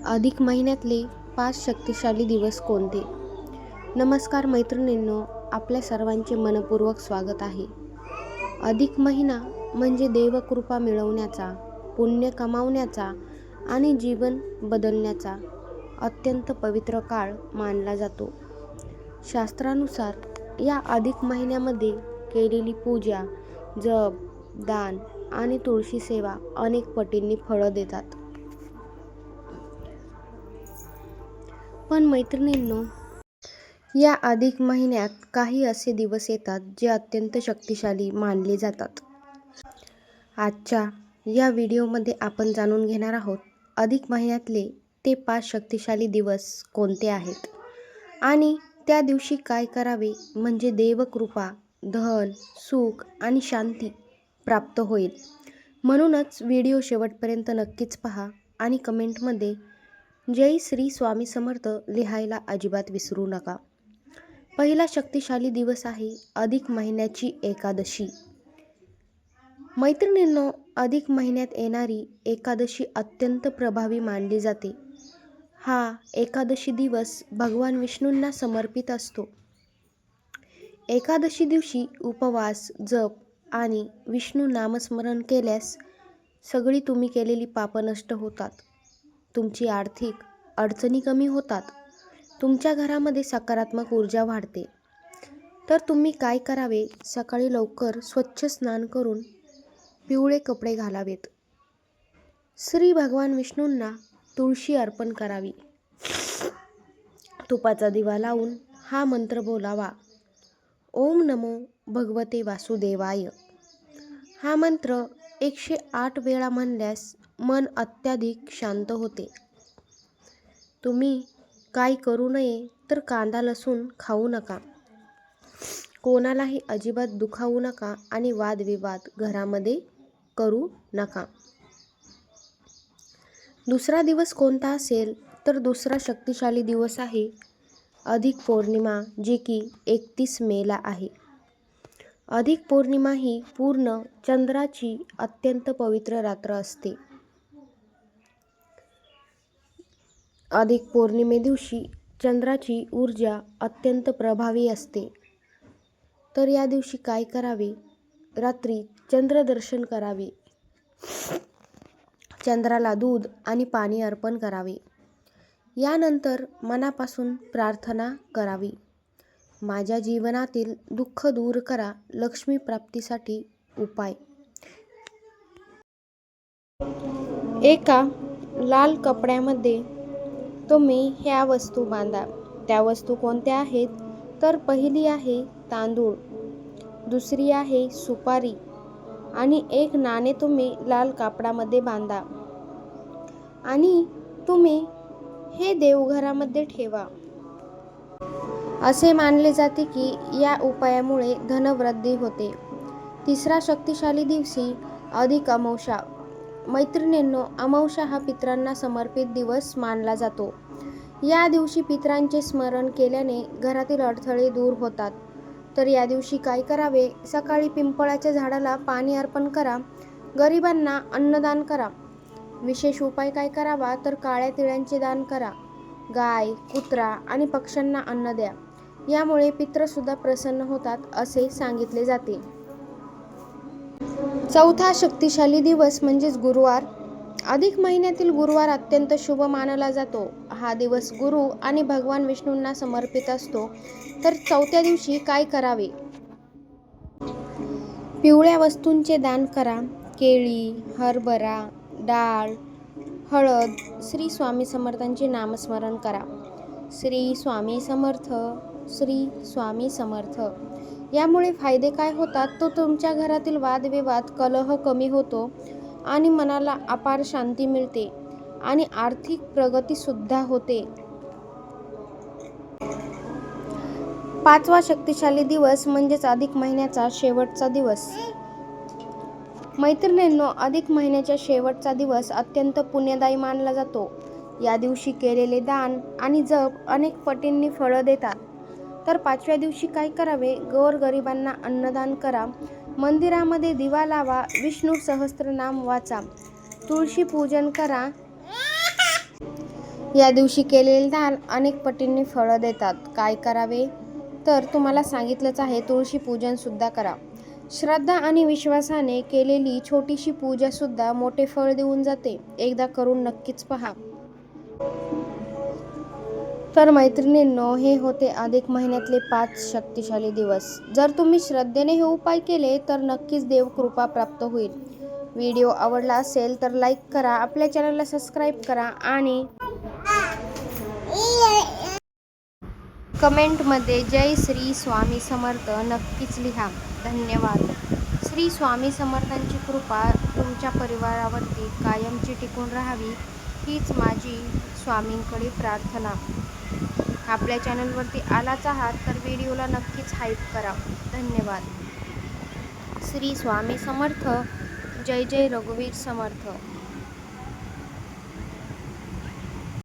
अधिक महिन्यातले 5 शक्तिशाली दिवस कोणते? नमस्कार मैत्रिणींनो, आपल्या सर्वांचे मनपूर्वक स्वागत आहे. अधिक महिना म्हणजे देवकृपा मिळवण्याचा, पुण्य कमावण्याचा आणि जीवन बदलण्याचा अत्यंत पवित्र काळ मानला जातो. शास्त्रानुसार या अधिक महिन्यामध्ये केलेली पूजा, जप, दान आणि तुळशी सेवा अनेक पटींनी फळं देतात. पण मैत्रिणींनो, या अधिक महिन्यात काही असे दिवस येतात जे अत्यंत शक्तिशाली मानले जातात. आजच्या या व्हिडिओमध्ये आपण जाणून घेणार आहोत अधिक महिन्यातले ते 5 शक्तिशाली दिवस कोणते आहेत आणि त्या दिवशी काय करावे म्हणजे देवकृपा, धन, सुख आणि शांती प्राप्त होईल. म्हणूनच व्हिडिओ शेवटपर्यंत नक्कीच पहा आणि कमेंटमध्ये जय श्री स्वामी समर्थ लिहायला अजिबात विसरू नका. पहिला शक्तिशाली दिवस आहे अधिक महिन्याची एकादशी. मैत्रिणींनो, अधिक महिन्यात येणारी एकादशी अत्यंत प्रभावी मानली जाते. हा एकादशी दिवस भगवान विष्णूंना समर्पित असतो. एकादशी दिवशी उपवास, जप आणि विष्णू नामस्मरण केल्यास सगळी तुम्ही केलेली पापं नष्ट होतात. तुमची आर्थिक अडचणी कमी होतात. तुमच्या घरामध्ये सकारात्मक ऊर्जा वाढते. तर तुम्ही काय करावे? सकाळी लवकर स्वच्छ स्नान करून पिवळे कपडे घालावेत. श्री भगवान विष्णूंना तुळशी अर्पण करावी. तुपाचा दिवा लावून हा मंत्र बोलावा, ओम नमो भगवते वासुदेवाय. हा मंत्र 108 वेळा म्हणल्यास मन अत्याधिक शांत होते. तुम्ही काय करू नये तर कांदा लसूण खाऊ नका, कोणालाही अजिबात दुखावू नका आणि वादविवाद घरामध्ये करू नका. दुसरा दिवस कोणता असेल तर दुसरा शक्तिशाली दिवस आहे अधिक पौर्णिमा, जी की 31 मेला आहे. अधिक पौर्णिमा ही पूर्ण चंद्राची अत्यंत पवित्र रात्र असते. अधिक पौर्णिमे दिवशी चंद्राची ऊर्जा अत्यंत प्रभावी असते. तर या दिवशी काय करावे? रात्री चंद्रदर्शन करावे. चंद्राला दूध आणि पाणी अर्पण करावे. यानंतर मनापासून प्रार्थना करावी, माझ्या जीवनातील दुःख दूर करा, लक्ष्मी प्राप्तीसाठी उपाय. एका लाल कपड्यामध्ये तुम्ही ह्या वस्तू बांधा. त्या वस्तू कोणत्या आहेत तर पहिली आहे तांदूळ, दुसरी आहे सुपारी आणि एक नाणे तुम्ही लाल कापडामध्ये बांधा आणि तुम्ही हे देवघरामध्ये ठेवा. असे मानले जाते की या उपायामुळे धनवृद्धी होते. तिसरा शक्तिशाली दिवशी अधिक अमावस्या. मैत्रिणींनो, अमावस्या हा पितरांना समर्पित दिवस मानला जातो. या दिवशी पितरांचे स्मरण केल्याने घरातील अडथळे दूर होतात. तर या दिवशी काय करावे? सकाळी पिंपळाच्या झाडाला पाणी अर्पण करा. गरिबांना अन्नदान करा. विशेष उपाय काय करावा तर काळ्या तिळांचे दान करा. गाय, कुत्रा आणि पक्ष्यांना अन्न द्या. यामुळे पितरसुद्धा प्रसन्न होतात असे सांगितले जाते. चौथा शक्तिशाली दिवस म्हणजेच गुरुवार. अधिक महिन्यातील गुरुवार अत्यंत शुभ मानला जातो. हा दिवस गुरु आणि भगवान विष्णूंना समर्पित असतो. तर चौथ्या दिवशी काय करावे? पिवळ्या वस्तूंचे दान करा. केळी, हरभरा डाळ, हळद. श्री स्वामी समर्थांचे नामस्मरण करा. श्री स्वामी समर्थ, श्री स्वामी समर्थ. यामुळे फायदे काय होतात? तो तुमच्या घरातील वादविवाद, कलह कमी होतो आणि मनाला अपार शांती मिळते आणि आर्थिक प्रगती सुद्धा होते. पाचवा शक्तिशाली दिवस म्हणजेच अधिक महिन्याचा शेवटचा दिवस. मैत्रिणींनो, अधिक महिन्याच्या शेवटचा दिवस अत्यंत पुण्यदायी मानला जातो. या दिवशी केलेले दान आणि जप अनेक पटींनी फळं देतात. तर 5व्या दिवशी काय करावे? गोरगरिबांना अन्नदान करा. मंदिरामध्ये दिवा लावा. विष्णू सहस्त्रनाम वाचा. तुळशी पूजन करा. या दिवशी केलेले दान अनेक पटींनी फळं देतात. काय करावे? तर तुम्हाला सांगितलंच आहे, तुळशी पूजन सुद्धा करा. श्रद्धा आणि विश्वासाने केलेली छोटीशी पूजा सुद्धा मोठे फळ देऊन जाते. एकदा करून नक्कीच पहा. तर मैत्रिणींनो, हे होते अधिक महिन्यातले 5 शक्तिशाली दिवस. जर तुम्ही श्रद्धेने हे उपाय केले तर नक्कीच देवकृपा प्राप्त होईल. व्हिडिओ आवडला असेल तर लाईक करा, आपल्या चॅनलला सबस्क्राईब करा आणि कमेंटमध्ये जय श्री स्वामी समर्थ नक्कीच लिहा. धन्यवाद. श्री स्वामी समर्थांची कृपा तुमच्या परिवारावरती कायमची टिकून राहावी, हीच माझी स्वामींकडे प्रार्थना. आपल्या चॅनलवरती आलाच आहात तर व्हिडिओला नक्कीच हाईप करा. धन्यवाद. श्री स्वामी समर्थ. जय जय रघुवीर समर्थ.